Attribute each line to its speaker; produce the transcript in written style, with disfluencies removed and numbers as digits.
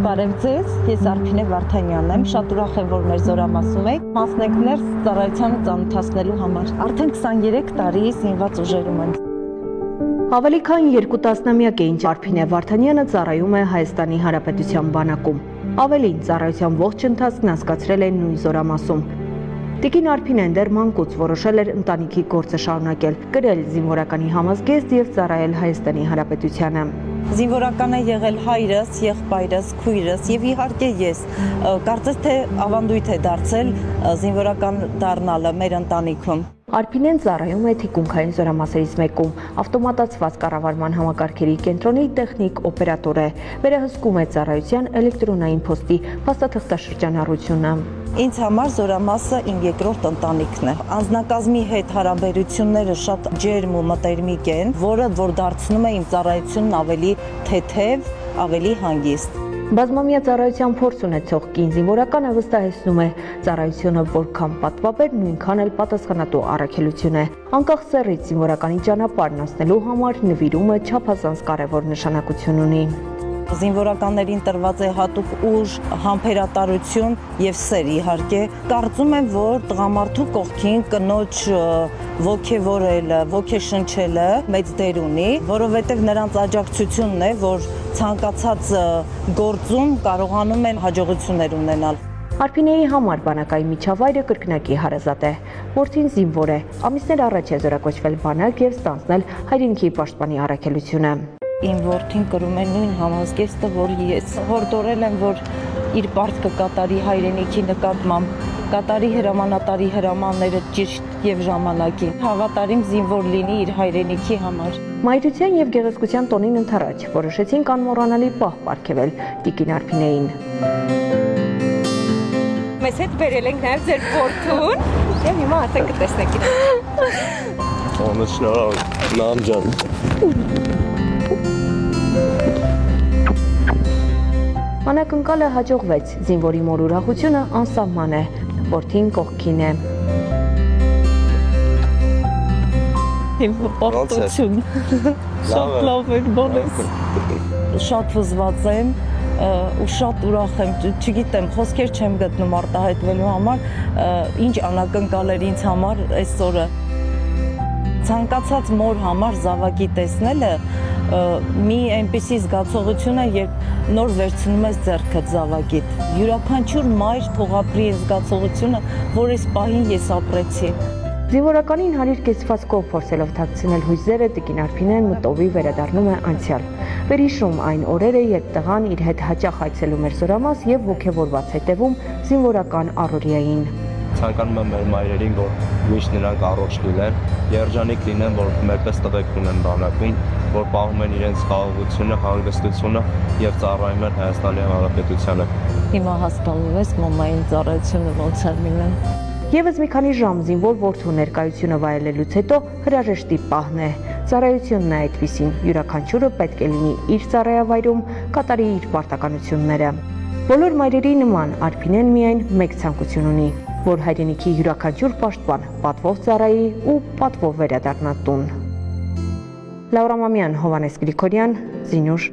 Speaker 1: Բարև ձեզ, ես Արփինե Վարդանյանն եմ, շատ ուրախ եմ, որ մեր զորամասում եք, մասնակիցներ ծառայությանը ծանոթացնելու համար։ Արդեն 23 տարի զինված ուժերում եմ։
Speaker 2: Ավելի քան 2 տասնամյակ է ինչ Արփինե Վարդանյանը ծառայում է Հայաստանի Հանրապետության բանակում։ Ավելին, ծառայության ողջ ընթացքն անցկացրել է նույն զորամասում։ Տիկին Արփինեն դեռ մանկուց որոշել էր ընտանիքի գործը շարունակել, կրել զինվորականի համազգեստ եւ ծառայել Հայաստանի Հանրապետությանը։
Speaker 1: Զինվորական է եղել հայրս, եղբայրս, քույրս եւ իհարկե ես։ Կարծես թե ավանդույթ է դարձել զինվորական դառնալը մեր ընտանիքում։
Speaker 2: Արփինեն ծառայում է թիկունքային զորամասերից մեկում, ավտոմատացված կառավարման համակարգերի կենտրոնի տեխնիկ օպերատոր է, վերահսկում է ծառայության էլեկտրոնային փոստի փաստաթղթաշրջանառությունը։
Speaker 1: Ինձ համար զորամասը իմ երկրորդ ընտանիքն է։ Անձնակազմի հետ հարաբերությունները շատ ջերմ ու մտերմիկ են, որը որ դարձնում է իմ ծառայությունն ավելի թեթև, ավելի հանգիստ։
Speaker 2: Բազմամյա ծառայության փորձ ունեցող կին զինվորականը վստահեցնում է, ծառայությունը որքան պատվաբեր, նույնքան էլ պատասխանատու առաքելություն է։ Անկախ սեռից զինվորականի ճանապարհն անցնելու համար նվիրումը չափազանց կարևոր նշանակություն ունի։
Speaker 1: Զինվորականներին տրված է հատուկ ուժ, համբերատարություն եւ սեր իհարկե։ Կարծում եմ, որ տղամարդու կողքին կնոջ ոգևորելը, ոգեշնչելը մեծ դեր ունի, որովհետեւ նրանց աջակցությունն է, որ ցանկացած գործում կարողանում են հաջողություններ ունենալ։
Speaker 2: Արփինեի համար բանակային միջավայրը կրկնակի հարազատ է։ Որդին զինվոր է, ամիսներ առաջ է զորակոչվել բանակ եւ ստանձնել հայրենիքի պաշտպանի առաքելությունը։
Speaker 1: Իմ որդին կրում է նույն համազգեստը, որ ես հորդորել եմ, որ իր պարտքը կատարի հայրենիքի նկատմամբ, կատարի հրամանատարի հրամանները ճիշտ եւ ժամանակին, հավատարիմ զինվոր լինի իր հայրենիքի համար։
Speaker 2: Մայրության եւ գեղեցկության տոնին ընթառաջ որոշեցինք անմոռանալի պահ պարգևել տիկին Արփինեին։
Speaker 3: Մեզ հետ բերել ենք նաեւ ձեր որդուն եւ հիմա արդեն կտեսնեք իրեն։
Speaker 4: Ոնց շնորհակալ նամ ջան։
Speaker 2: Անակնկալը հաջողվեց, զինվորի մոր ուրախությունը անսահման է, որդին կողքին է։
Speaker 1: Իմ պարտություն, շատ լավ էր բոլես։ Շատ վզված եմ ու շատ ուրախ եմ, չգիտեմ, խոսքեր չեմ գտնում արտահայտվելու համար, ինչ անակնկալ էր ինձ համար այս օրը։ Ցանկացած մոր համար զավակի տեսնելը մի այնպիսի զգացողություն է, երբ նոր վերցնում ես ձեռքդ զավակիդ։ Յուրաքանչյուր մայր թողապրի զգացողությունը, որ այս պահին ես ապրեցի։
Speaker 2: Զինվորականին հարիր կեցվածքով փորձելով թաքցնել հույզերը, տիկին Արփինեն մտովի վերադառնում է անցյալ։ Վերհիշում այն օրերը, երբ տղան իր հետ հաճախ այցելում էր զորամաս եւ ոգևորված հետևում զինվորական առօրյային։
Speaker 4: Ցանկանում եմ մեր մայրերին, որ միշտ նրանք առողջ լինեն, երջանիկ լինեն, որ մերպես տղեկ ունեն բանակում, որ պահում են իրենց խաղաղությունը, հանգստությունը եւ ծառայում են Հայաստանի Հանրապետությանը։
Speaker 1: Հիմա հասկանում ես մամային ծառայությունը ոնց է լինում։
Speaker 2: Եվս մի քանի ժամ զինվոր որդու ներկայությունը վայելելուց հետո հրաժեշտի պահն է։ Ծառայությունն է այդպիսին, յուրաքանչյուրը պետք է լինի իր ծառայավայրում, կատարի իր պարտականությունները։ Բոլոր մայրերի նման Արփինեն միայն մեկ ցանկություն ունի, որ հայրենիքի յուրաքանչյուր պաշտպան պատվով ծառայի ու պատվով վերադառնա տուն։ Լաուրա Մամյան, Հովհաննես Գրիգորյան, Զինուշ